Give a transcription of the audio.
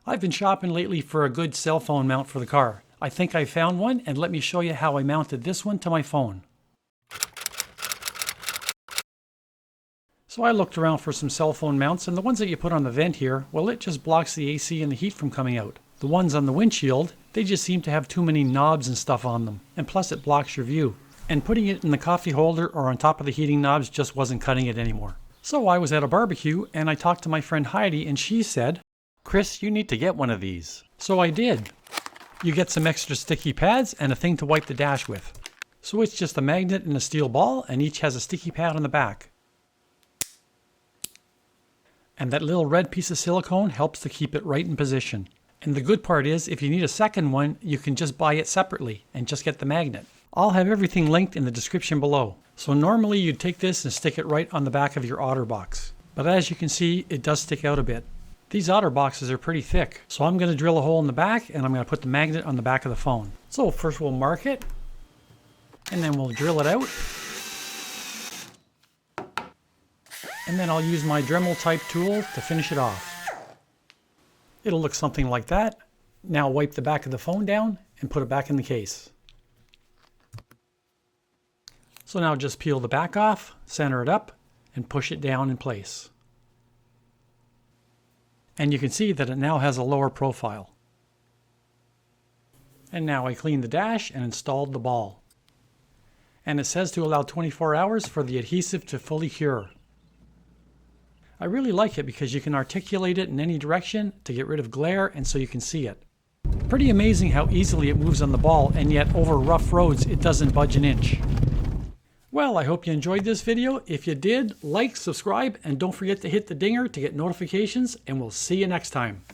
I've been shopping lately for a good cell phone mount for the car. I think I found one, and let me show you how I mounted this one to my phone. So I looked around for some cell phone mounts, and the ones that you put on the vent here, well, it just blocks the AC and the heat from coming out. The ones on the windshield, they just seem to have too many knobs and stuff on them, and plus it blocks your view. And putting it in the coffee holder or on top of the heating knobs just wasn't cutting it anymore. So I was at a barbecue, and I talked to my friend Heidi, and she said, "Chris, you need to get one of these." So I did. You get some extra sticky pads and a thing to wipe the dash with. So it's just a magnet and a steel ball, and each has a sticky pad on the back. And that little red piece of silicone helps to keep it right in position. And the good part is, if you need a second one, you can just buy it separately and just get the magnet. I'll have everything linked in the description below. So normally you'd take this and stick it right on the back of your OtterBox. But as you can see, it does stick out a bit. These OtterBoxes are pretty thick. So I'm going to drill a hole in the back, and I'm going to put the magnet on the back of the phone. So first we'll mark it, and then we'll drill it out. And then I'll use my Dremel type tool to finish it off. It'll look something like that. Now wipe the back of the phone down and put it back in the case. So now just peel the back off, center it up, and push it down in place. And you can see that it now has a lower profile. And now I cleaned the dash and installed the ball. And it says to allow 24 hours for the adhesive to fully cure. I really like it because you can articulate it in any direction to get rid of glare and so you can see it. Pretty amazing how easily it moves on the ball, and yet over rough roads it doesn't budge an inch. Well, I hope you enjoyed this video. If you did, like, subscribe, and don't forget to hit the dinger to get notifications, and we'll see you next time.